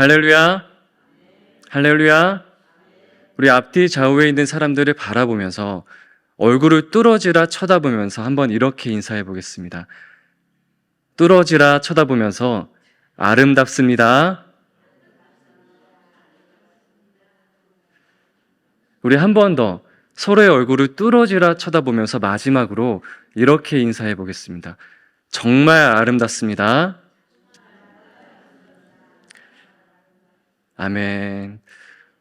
할렐루야, 할렐루야. 우리 앞뒤 좌우에 있는 사람들을 바라보면서 얼굴을 뚫어지라 쳐다보면서 한번 이렇게 인사해 보겠습니다. 뚫어지라 쳐다보면서 아름답습니다. 우리 한 번 더 서로의 얼굴을 뚫어지라 쳐다보면서 마지막으로 이렇게 인사해 보겠습니다. 정말 아름답습니다. 아멘.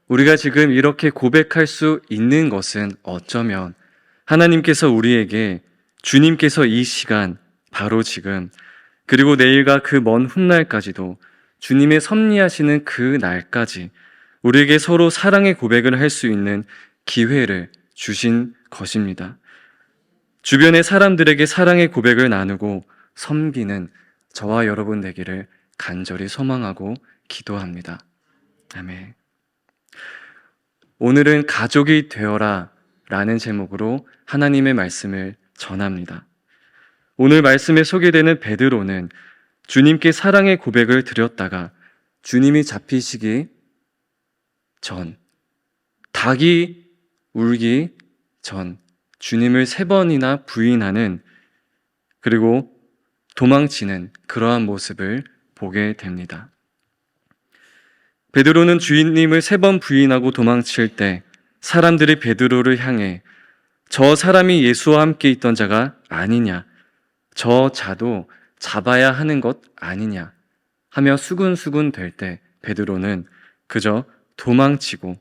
우리가 지금 이렇게 고백할 수 있는 것은 어쩌면 하나님께서 우리에게 주님께서 이 시간, 바로 지금, 그리고 내일과 그 먼 훗날까지도 주님의 섭리하시는 그 날까지 우리에게 서로 사랑의 고백을 할 수 있는 기회를 주신 것입니다. 주변의 사람들에게 사랑의 고백을 나누고 섬기는 저와 여러분 되기를 간절히 소망하고 기도합니다. 아멘. 오늘은 가족이 되어라 라는 제목으로 하나님의 말씀을 전합니다. 오늘 말씀에 소개되는 베드로는 주님께 사랑의 고백을 드렸다가 주님이 잡히시기 전, 닭이 울기 전 주님을 3번이나 부인하는, 그리고 도망치는 그러한 모습을 보게 됩니다. 베드로는 주님을 3번 부인하고 도망칠 때 사람들이 베드로를 향해 저 사람이 예수와 함께 있던 자가 아니냐, 저 자도 잡아야 하는 것 아니냐 하며 수군수군 될 때 베드로는 그저 도망치고,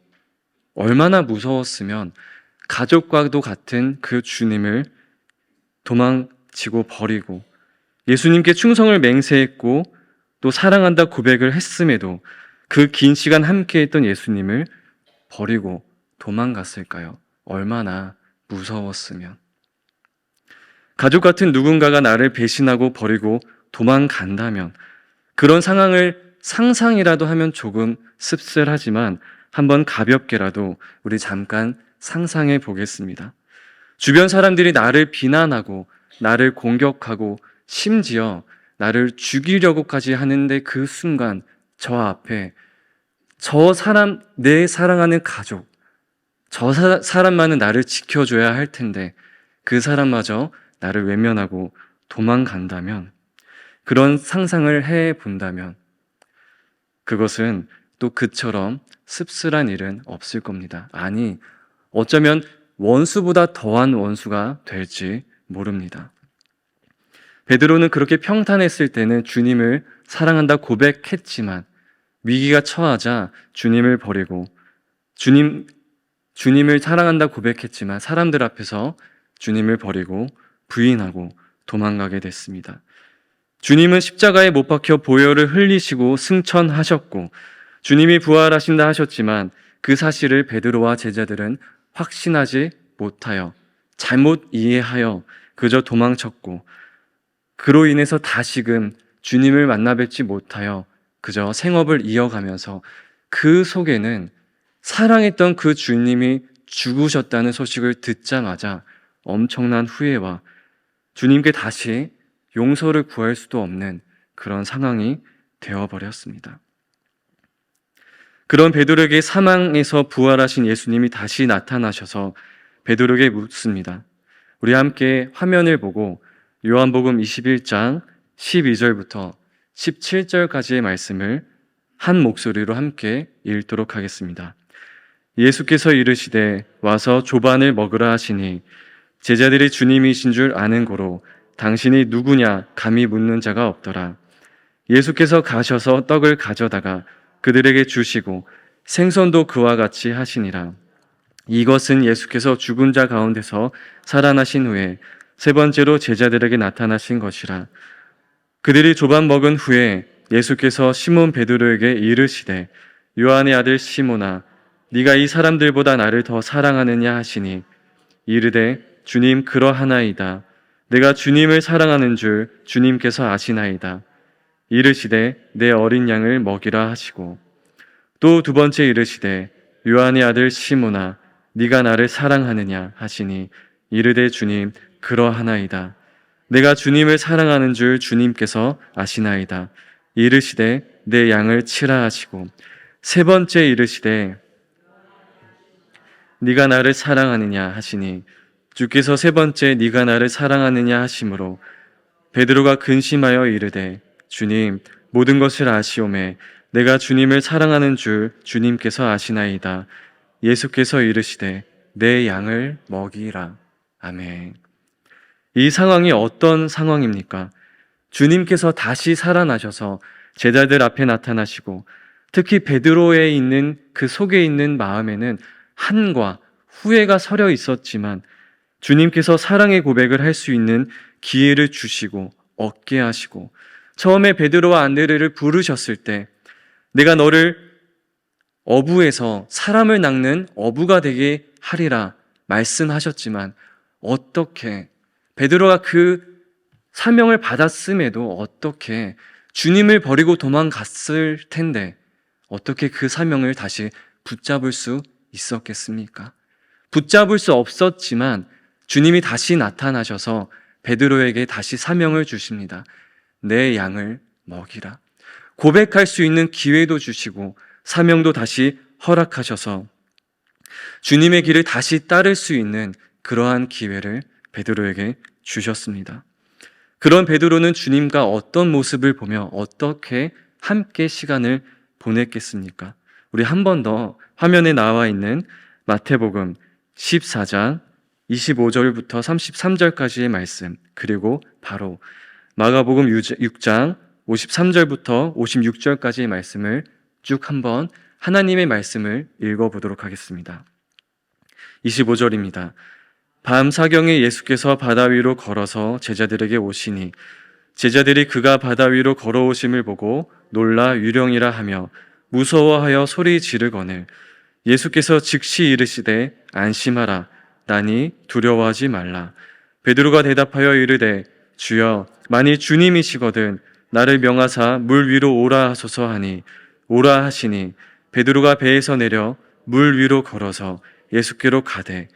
얼마나 무서웠으면 가족과도 같은 그 주님을 도망치고 버리고 예수님께 충성을 맹세했고 또 사랑한다 고백을 했음에도 그 긴 시간 함께했던 예수님을 버리고 도망갔을까요? 얼마나 무서웠으면. 가족 같은 누군가가 나를 배신하고 버리고 도망간다면 그런 상황을 상상이라도 하면 조금 씁쓸하지만 한번 가볍게라도 우리 잠깐 상상해 보겠습니다. 주변 사람들이 나를 비난하고 나를 공격하고 심지어 나를 죽이려고까지 하는데 그 순간 저 앞에 저 사람, 내 사랑하는 가족, 저 사람만은 나를 지켜줘야 할 텐데 그 사람마저 나를 외면하고 도망간다면, 그런 상상을 해본다면 그것은 또 그처럼 씁쓸한 일은 없을 겁니다. 아니, 어쩌면 원수보다 더한 원수가 될지 모릅니다. 베드로는 그렇게 평탄했을 때는 주님을 사랑한다 고백했지만 위기가 처하자 주님을 버리고 주님을 사랑한다 고백했지만 사람들 앞에서 주님을 버리고 부인하고 도망가게 됐습니다. 주님은 십자가에 못 박혀 보혈을 흘리시고 승천하셨고 주님이 부활하신다 하셨지만 그 사실을 베드로와 제자들은 확신하지 못하여 잘못 이해하여 그저 도망쳤고, 그로 인해서 다시금 주님을 만나 뵙지 못하여 그저 생업을 이어가면서 그 속에는 사랑했던 그 주님이 죽으셨다는 소식을 듣자마자 엄청난 후회와 주님께 다시 용서를 구할 수도 없는 그런 상황이 되어버렸습니다. 그런 베드로에게 사망에서 부활하신 예수님이 다시 나타나셔서 베드로에게 묻습니다. 우리 함께 화면을 보고 요한복음 21장 12절부터 17절까지의 말씀을 한 목소리로 함께 읽도록 하겠습니다. 예수께서 이르시되 와서 조반을 먹으라 하시니 제자들이 주님이신 줄 아는 고로 당신이 누구냐 감히 묻는 자가 없더라. 예수께서 가셔서 떡을 가져다가 그들에게 주시고 생선도 그와 같이 하시니라. 이것은 예수께서 죽은 자 가운데서 살아나신 후에 3번째로 제자들에게 나타나신 것이라. 그들이 조반 먹은 후에 예수께서 시몬 베드로에게 이르시되 요한의 아들 시몬아 네가 이 사람들보다 나를 더 사랑하느냐 하시니 이르되 주님 그러하나이다. 내가 주님을 사랑하는 줄 주님께서 아시나이다. 이르시되 내 어린 양을 먹이라 하시고 또 2번째 이르시되 요한의 아들 시몬아 네가 나를 사랑하느냐 하시니 이르되 주님 그러하나이다. 내가 주님을 사랑하는 줄 주님께서 아시나이다. 이르시되 내 양을 치라 하시고, 세 번째 이르시되 네가 나를 사랑하느냐 하시니, 주께서 세 번째 네가 나를 사랑하느냐 하심으로 베드로가 근심하여 이르되 주님, 모든 것을 아시오매 내가 주님을 사랑하는 줄 주님께서 아시나이다. 예수께서 이르시되 내 양을 먹이라. 아멘. 이 상황이 어떤 상황입니까? 주님께서 다시 살아나셔서 제자들 앞에 나타나시고, 특히 베드로에 있는 그 속에 있는 마음에는 한과 후회가 서려 있었지만 주님께서 사랑의 고백을 할 수 있는 기회를 주시고 얻게 하시고, 처음에 베드로와 안드레를 부르셨을 때 내가 너를 어부에서 사람을 낚는 어부가 되게 하리라 말씀하셨지만, 어떻게 베드로가 그 사명을 받았음에도 어떻게 주님을 버리고 도망갔을 텐데 어떻게 그 사명을 다시 붙잡을 수 있었겠습니까? 붙잡을 수 없었지만 주님이 다시 나타나셔서 베드로에게 다시 사명을 주십니다. 내 양을 먹이라. 고백할 수 있는 기회도 주시고 사명도 다시 허락하셔서 주님의 길을 다시 따를 수 있는 그러한 기회를 베드로에게 주셨습니다. 그런 베드로는 주님과 어떤 모습을 보며 어떻게 함께 시간을 보냈겠습니까? 우리 한 번 더 화면에 나와 있는 마태복음 14장 25절부터 33절까지의 말씀, 그리고 바로 마가복음 6장 53절부터 56절까지의 말씀을 쭉 한번 하나님의 말씀을 읽어보도록 하겠습니다. 25절입니다. 밤 사경에 예수께서 바다 위로 걸어서 제자들에게 오시니 제자들이 그가 바다 위로 걸어오심을 보고 놀라 유령이라 하며 무서워하여 소리 지르거늘 예수께서 즉시 이르시되 안심하라. 나니 두려워하지 말라. 베드로가 대답하여 이르되 주여, 만일 주님이시거든 나를 명하사 물 위로 오라 하소서 하니 오라 하시니 베드로가 배에서 내려 물 위로 걸어서 예수께로 가되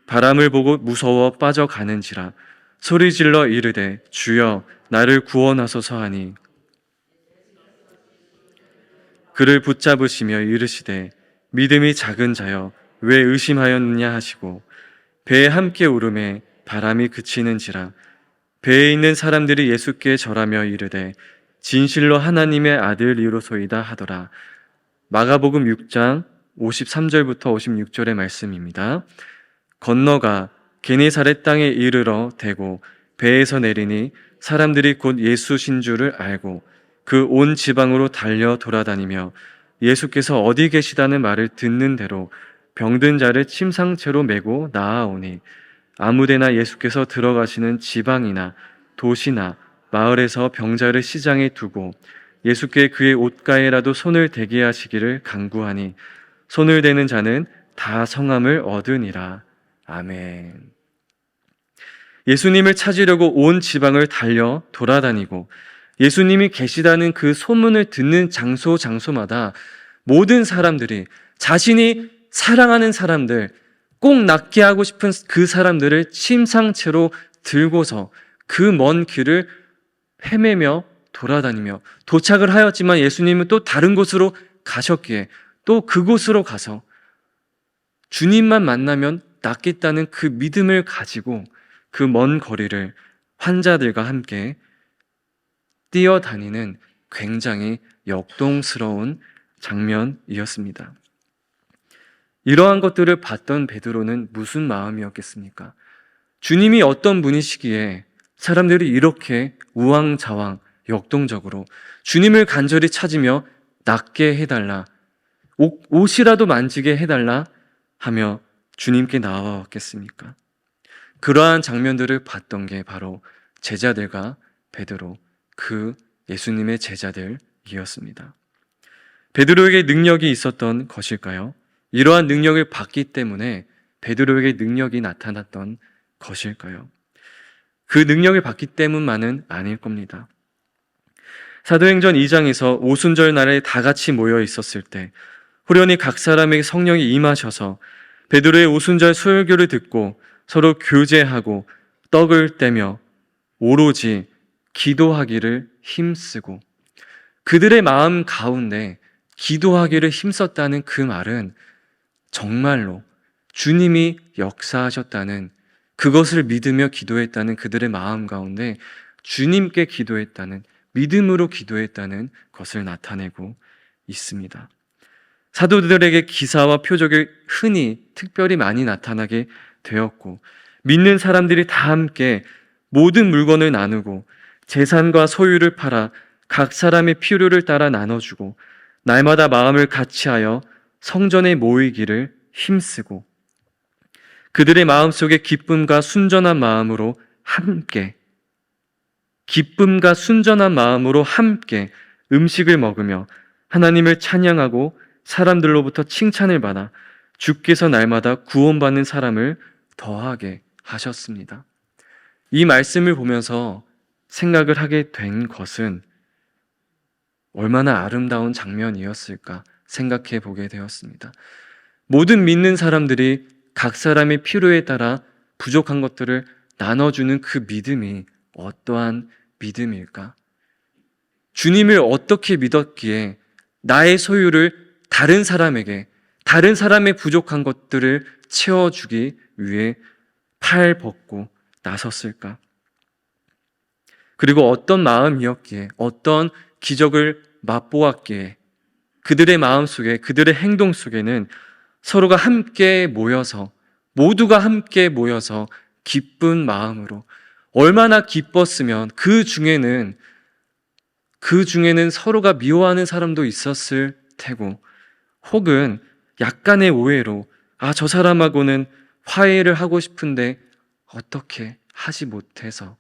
바람을 보고 무서워 빠져가는지라 소리질러 이르되 주여, 나를 구원하소서 하니 그를 붙잡으시며 이르시되 믿음이 작은 자여 왜 의심하였느냐 하시고 배에 함께 오르매 바람이 그치는지라 배에 있는 사람들이 예수께 절하며 이르되 진실로 하나님의 아들이로소이다 하더라. 마가복음 6장 53절부터 56절의 말씀입니다. 건너가 게네사렛 땅에 이르러 대고 배에서 내리니 사람들이 곧 예수신 줄을 알고 그 온 지방으로 달려 돌아다니며 예수께서 어디 계시다는 말을 듣는 대로 병든 자를 침상채로 메고 나아오니 아무데나 예수께서 들어가시는 지방이나 도시나 마을에서 병자를 시장에 두고 예수께 그의 옷가에라도 손을 대게 하시기를 간구하니 손을 대는 자는 다 성함을 얻으니라. 아멘. 예수님을 찾으려고 온 지방을 달려 돌아다니고 예수님이 계시다는 그 소문을 듣는 장소마다 모든 사람들이 자신이 사랑하는 사람들, 꼭 낫게 하고 싶은 그 사람들을 침상채로 들고서 그 먼 길을 헤매며 돌아다니며 도착을 하였지만 예수님은 또 다른 곳으로 가셨기에 또 그곳으로 가서 주님만 만나면 낫겠다는 그 믿음을 가지고 그 먼 거리를 환자들과 함께 뛰어다니는 굉장히 역동스러운 장면이었습니다. 이러한 것들을 봤던 베드로는 무슨 마음이었겠습니까? 주님이 어떤 분이시기에 사람들이 이렇게 우왕좌왕 역동적으로 주님을 간절히 찾으며 낫게 해달라, 옷이라도 만지게 해달라 하며 주님께 나와왔겠습니까? 그러한 장면들을 봤던 게 바로 제자들과 베드로, 그 예수님의 제자들이었습니다. 베드로에게 능력이 있었던 것일까요? 이러한 능력을 받기 때문에 베드로에게 능력이 나타났던 것일까요? 그 능력을 받기 때문만은 아닐 겁니다. 사도행전 2장에서 오순절 날에 다 같이 모여 있었을 때 후련히 각 사람에게 성령이 임하셔서 베드로의 오순절 설교를 듣고 서로 교제하고 떡을 떼며 오로지 기도하기를 힘쓰고 그들의 마음 가운데 기도하기를 힘썼다는 그 말은 정말로 주님이 역사하셨다는, 그것을 믿으며 기도했다는 그들의 마음 가운데 주님께 기도했다는, 믿음으로 기도했다는 것을 나타내고 있습니다. 사도들에게 기사와 표적이 흔히 특별히 많이 나타나게 되었고, 믿는 사람들이 다 함께 모든 물건을 나누고 재산과 소유를 팔아 각 사람의 필요를 따라 나눠주고 날마다 마음을 같이하여 성전에 모이기를 힘쓰고 그들의 마음속에 기쁨과 순전한 마음으로 함께 음식을 먹으며 하나님을 찬양하고 사람들로부터 칭찬을 받아 주께서 날마다 구원받는 사람을 더하게 하셨습니다. 이 말씀을 보면서 생각을 하게 된 것은 얼마나 아름다운 장면이었을까 생각해 보게 되었습니다. 모든 믿는 사람들이 각 사람의 필요에 따라 부족한 것들을 나눠주는 그 믿음이 어떠한 믿음일까? 주님을 어떻게 믿었기에 나의 소유를 다른 사람에게, 다른 사람의 부족한 것들을 채워주기 위해 팔 벗고 나섰을까? 그리고 어떤 마음이었기에, 어떤 기적을 맛보았기에 그들의 마음 속에, 그들의 행동 속에는 서로가 함께 모여서, 모두가 함께 모여서 기쁜 마음으로, 얼마나 기뻤으면 그 중에는 서로가 미워하는 사람도 있었을 테고, 혹은 약간의 오해로 저 사람하고는 화해를 하고 싶은데 어떻게 하지 못해서,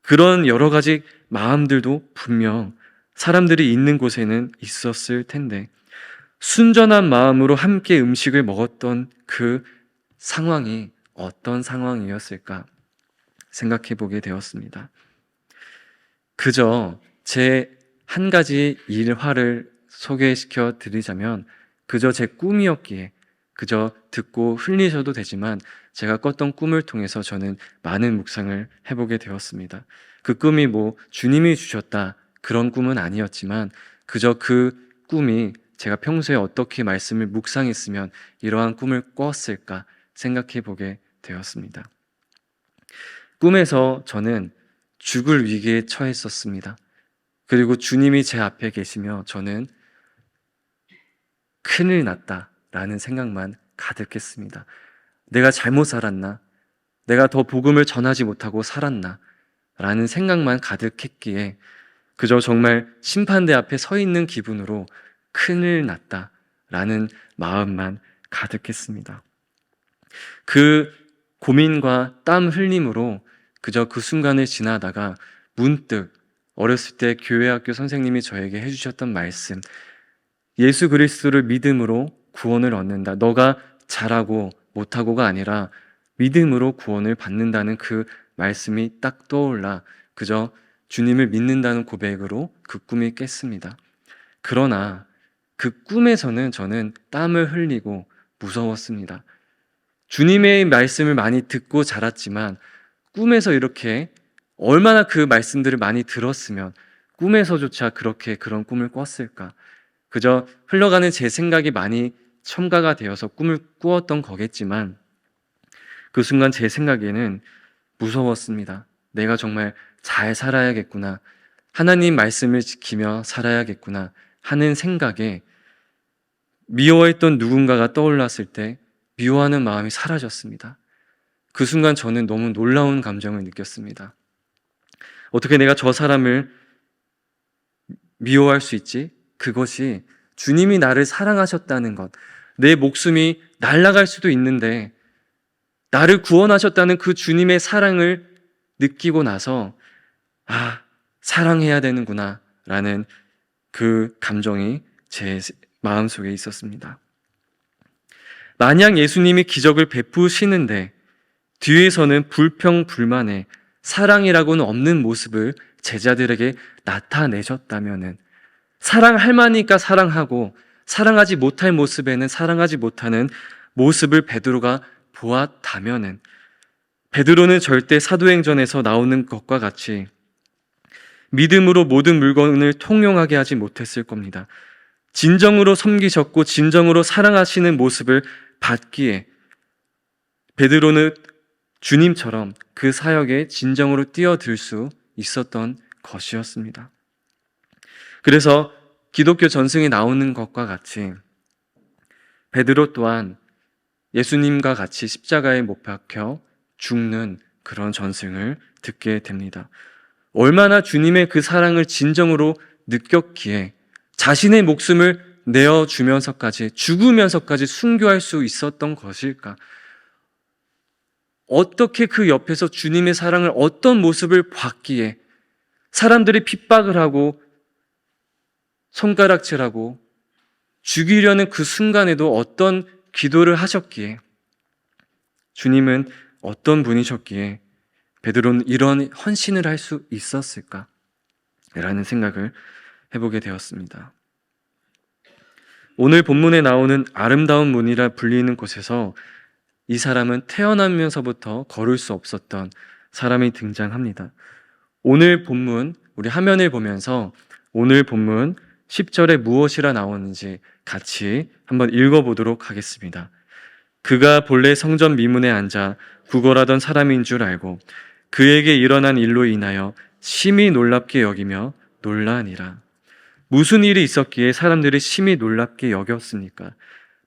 그런 여러 가지 마음들도 분명 사람들이 있는 곳에는 있었을 텐데, 순전한 마음으로 함께 음식을 먹었던 그 상황이 어떤 상황이었을까 생각해 보게 되었습니다. 그저 제 한 가지 일화를 소개시켜 드리자면, 그저 제 꿈이었기에 그저 듣고 흘리셔도 되지만 제가 꿨던 꿈을 통해서 저는 많은 묵상을 해보게 되었습니다. 그 꿈이 주님이 주셨다 그런 꿈은 아니었지만, 그저 그 꿈이 제가 평소에 어떻게 말씀을 묵상했으면 이러한 꿈을 꿨을까 생각해 보게 되었습니다. 꿈에서 저는 죽을 위기에 처했었습니다. 그리고 주님이 제 앞에 계시며 저는 큰일 났다라는 생각만 가득했습니다. 내가 잘못 살았나? 내가 더 복음을 전하지 못하고 살았나? 라는 생각만 가득했기에 그저 정말 심판대 앞에 서 있는 기분으로 큰일 났다라는 마음만 가득했습니다. 그 고민과 땀 흘림으로 그저 그 순간을 지나다가 문득 어렸을 때 교회학교 선생님이 저에게 해주셨던 말씀, 예수 그리스도를 믿음으로 구원을 얻는다. 너가 잘하고 못하고가 아니라 믿음으로 구원을 받는다는 그 말씀이 딱 떠올라 그저 주님을 믿는다는 고백으로 그 꿈이 깼습니다. 그러나 그 꿈에서는 저는 땀을 흘리고 무서웠습니다. 주님의 말씀을 많이 듣고 자랐지만 꿈에서 이렇게 얼마나 그 말씀들을 많이 들었으면 꿈에서조차 그렇게 그런 꿈을 꿨을까? 그저 흘러가는 제 생각이 많이 첨가가 되어서 꿈을 꾸었던 거겠지만 그 순간 제 생각에는 무서웠습니다. 내가 정말 잘 살아야겠구나. 하나님 말씀을 지키며 살아야겠구나 하는 생각에 미워했던 누군가가 떠올랐을 때 미워하는 마음이 사라졌습니다. 그 순간 저는 너무 놀라운 감정을 느꼈습니다. 어떻게 내가 저 사람을 미워할 수 있지? 그것이 주님이 나를 사랑하셨다는 것, 내 목숨이 날아갈 수도 있는데 나를 구원하셨다는 그 주님의 사랑을 느끼고 나서 사랑해야 되는구나 라는 그 감정이 제 마음속에 있었습니다. 만약 예수님이 기적을 베푸시는데 뒤에서는 불평불만의 사랑이라고는 없는 모습을 제자들에게 나타내셨다면은, 사랑할 만하니까 사랑하고 사랑하지 못할 모습에는 사랑하지 못하는 모습을 베드로가 보았다면은, 베드로는 절대 사도행전에서 나오는 것과 같이 믿음으로 모든 물건을 통용하게 하지 못했을 겁니다. 진정으로 섬기셨고 진정으로 사랑하시는 모습을 받기에 베드로는 주님처럼 그 사역에 진정으로 뛰어들 수 있었던 것이었습니다. 그래서 기독교 전승에 나오는 것과 같이 베드로 또한 예수님과 같이 십자가에 못 박혀 죽는 그런 전승을 듣게 됩니다. 얼마나 주님의 그 사랑을 진정으로 느꼈기에 자신의 목숨을 내어주면서까지 죽으면서까지 순교할 수 있었던 것일까? 어떻게 그 옆에서 주님의 사랑을 어떤 모습을 봤기에 사람들이 핍박을 하고 손가락질하고 죽이려는 그 순간에도 어떤 기도를 하셨기에 주님은 어떤 분이셨기에 베드로는 이런 헌신을 할 수 있었을까? 라는 생각을 해보게 되었습니다. 오늘 본문에 나오는 아름다운 문이라 불리는 곳에서 이 사람은 태어나면서부터 걸을 수 없었던 사람이 등장합니다. 오늘 본문, 우리 화면을 보면서 오늘 본문 10절에 무엇이라 나오는지 같이 한번 읽어보도록 하겠습니다. 그가 본래 성전 미문에 앉아 구걸하던 사람인 줄 알고 그에게 일어난 일로 인하여 심히 놀랍게 여기며 놀라니라. 무슨 일이 있었기에 사람들이 심히 놀랍게 여겼습니까?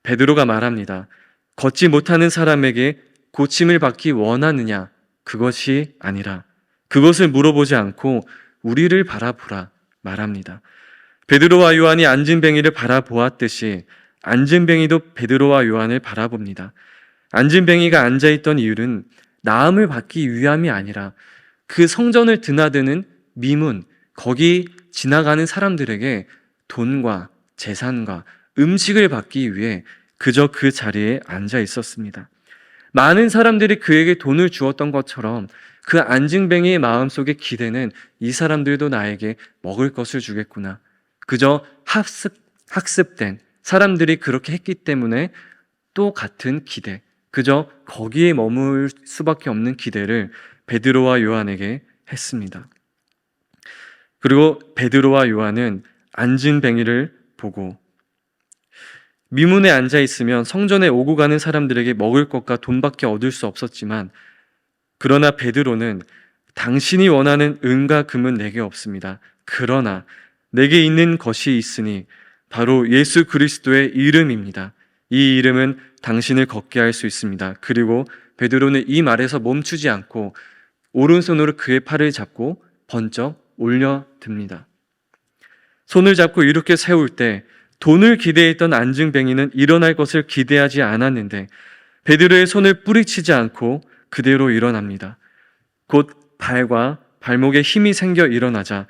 베드로가 말합니다. 걷지 못하는 사람에게 고침을 받기 원하느냐? 그것이 아니라 그것을 물어보지 않고 우리를 바라보라 말합니다. 베드로와 요한이 안진뱅이를 바라보았듯이 안진뱅이도 베드로와 요한을 바라봅니다. 안진뱅이가 앉아있던 이유는 나음을 받기 위함이 아니라 그 성전을 드나드는 미문, 거기 지나가는 사람들에게 돈과 재산과 음식을 받기 위해 그저 그 자리에 앉아 있었습니다. 많은 사람들이 그에게 돈을 주었던 것처럼 그 안진뱅이의 마음속의 기대는 이 사람들도 나에게 먹을 것을 주겠구나. 그저 학습된 사람들이 그렇게 했기 때문에 또 같은 기대, 그저 거기에 머물 수밖에 없는 기대를 베드로와 요한에게 했습니다. 그리고 베드로와 요한은 안진뱅이를 보고 미문에 앉아 있으면 성전에 오고 가는 사람들에게 먹을 것과 돈밖에 얻을 수 없었지만 그러나 베드로는 당신이 원하는 은과 금은 내게 없습니다. 그러나 내게 있는 것이 있으니 바로 예수 그리스도의 이름입니다. 이 이름은 당신을 걷게 할 수 있습니다. 그리고 베드로는 이 말에서 멈추지 않고 오른손으로 그의 팔을 잡고 번쩍 올려듭니다. 손을 잡고 이렇게 세울 때 돈을 기대했던 안진뱅이는 일어날 것을 기대하지 않았는데 베드로의 손을 뿌리치지 않고 그대로 일어납니다. 곧 발과 발목에 힘이 생겨 일어나자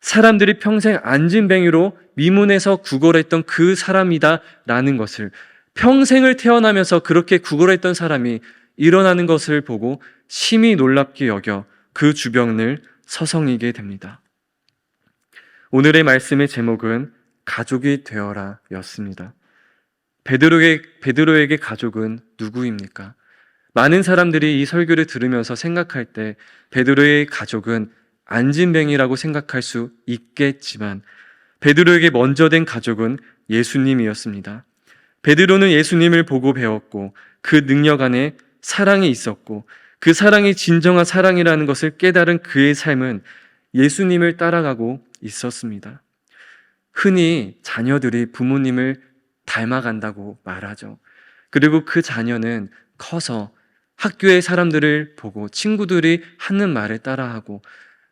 사람들이 평생 안진뱅이로 미문에서 구걸했던 그 사람이다 라는 것을, 평생을 태어나면서 그렇게 구걸했던 사람이 일어나는 것을 보고 심히 놀랍게 여겨 그 주변을 서성이게 됩니다. 오늘의 말씀의 제목은 가족이 되어라 였습니다. 베드로에게 가족은 누구입니까? 많은 사람들이 이 설교를 들으면서 생각할 때 베드로의 가족은 안진뱅이라고 생각할 수 있겠지만 베드로에게 먼저 된 가족은 예수님이었습니다. 베드로는 예수님을 보고 배웠고 그 능력 안에 사랑이 있었고 그 사랑이 진정한 사랑이라는 것을 깨달은 그의 삶은 예수님을 따라가고 있었습니다. 흔히 자녀들이 부모님을 닮아간다고 말하죠. 그리고 그 자녀는 커서 학교의 사람들을 보고 친구들이 하는 말을 따라하고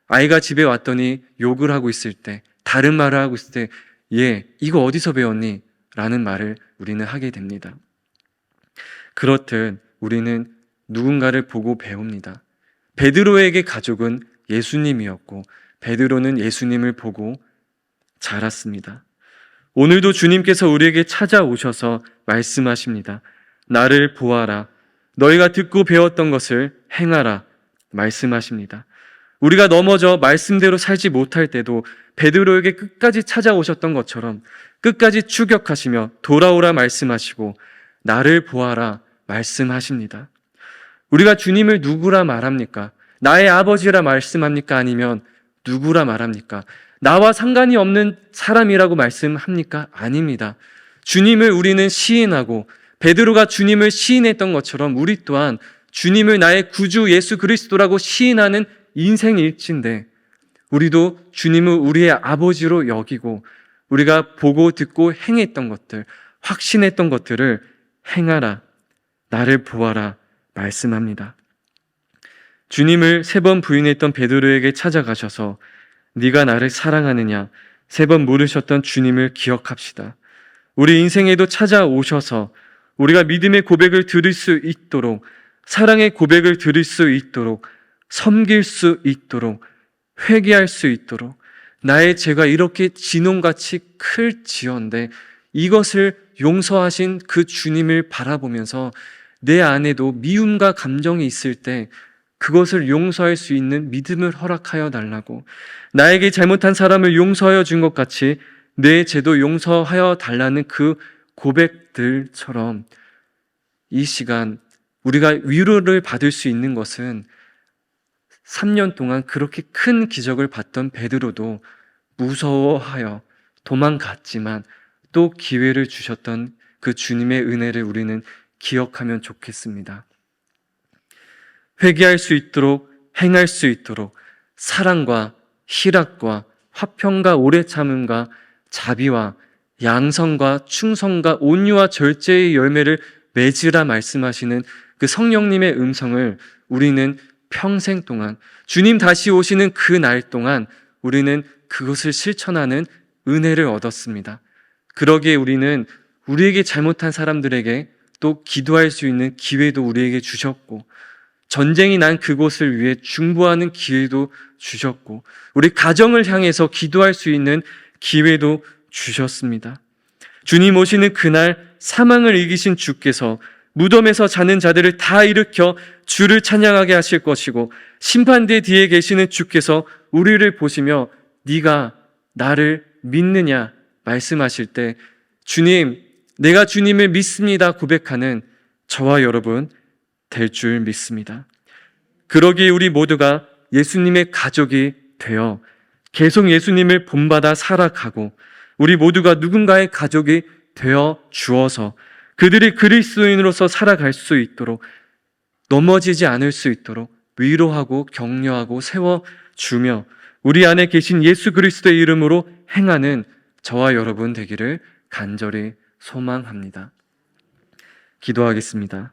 아이가 집에 왔더니 욕을 하고 있을 때, 다른 말을 하고 있을 때 얘 이거 어디서 배웠니? 라는 말을 우리는 하게 됩니다. 그렇듯 우리는 누군가를 보고 배웁니다. 베드로에게 가족은 예수님이었고 베드로는 예수님을 보고 자랐습니다. 오늘도 주님께서 우리에게 찾아오셔서 말씀하십니다. 나를 보아라. 너희가 듣고 배웠던 것을 행하라. 말씀하십니다. 우리가 넘어져 말씀대로 살지 못할 때도 베드로에게 끝까지 찾아오셨던 것처럼 끝까지 추격하시며 돌아오라 말씀하시고 나를 보아라 말씀하십니다. 우리가 주님을 누구라 말합니까? 나의 아버지라 말씀합니까? 아니면 누구라 말합니까? 나와 상관이 없는 사람이라고 말씀합니까? 아닙니다. 주님을 우리는 시인하고 베드로가 주님을 시인했던 것처럼 우리 또한 주님을 나의 구주 예수 그리스도라고 시인하는 인생일진데 우리도 주님을 우리의 아버지로 여기고 우리가 보고 듣고 행했던 것들, 확신했던 것들을 행하라, 나를 보아라 말씀합니다. 주님을 3번 부인했던 베드로에게 찾아가셔서 네가 나를 사랑하느냐 3번 물으셨던 주님을 기억합시다. 우리 인생에도 찾아오셔서 우리가 믿음의 고백을 들을 수 있도록, 사랑의 고백을 들을 수 있도록, 섬길 수 있도록, 회개할 수 있도록, 나의 죄가 이렇게 진홍같이 클지언데 이것을 용서하신 그 주님을 바라보면서 내 안에도 미움과 감정이 있을 때 그것을 용서할 수 있는 믿음을 허락하여 달라고, 나에게 잘못한 사람을 용서하여 준 것 같이 내 죄도 용서하여 달라는 그 고백들처럼 이 시간 우리가 위로를 받을 수 있는 것은 3년 동안 그렇게 큰 기적을 봤던 베드로도 무서워하여 도망갔지만 또 기회를 주셨던 그 주님의 은혜를 우리는 기억하면 좋겠습니다. 회개할 수 있도록, 행할 수 있도록 사랑과 희락과 화평과 오래 참음과 자비와 양성과 충성과 온유와 절제의 열매를 맺으라 말씀하시는 그 성령님의 음성을 우리는 평생 동안, 주님 다시 오시는 그 날 동안 우리는 그것을 실천하는 은혜를 얻었습니다. 그러기에 우리는 우리에게 잘못한 사람들에게 또 기도할 수 있는 기회도 우리에게 주셨고, 전쟁이 난 그곳을 위해 중보하는 기회도 주셨고, 우리 가정을 향해서 기도할 수 있는 기회도 주셨습니다. 주님 오시는 그날 사망을 이기신 주께서 무덤에서 자는 자들을 다 일으켜 주를 찬양하게 하실 것이고, 심판대 뒤에 계시는 주께서 우리를 보시며 네가 나를 믿느냐 말씀하실 때 주님, 내가 주님을 믿습니다 고백하는 저와 여러분 될 줄 믿습니다. 그러기에 우리 모두가 예수님의 가족이 되어 계속 예수님을 본받아 살아가고, 우리 모두가 누군가의 가족이 되어 주어서 그들이 그리스도인으로서 살아갈 수 있도록, 넘어지지 않을 수 있도록 위로하고 격려하고 세워주며 우리 안에 계신 예수 그리스도의 이름으로 행하는 저와 여러분 되기를 간절히 소망합니다. 기도하겠습니다.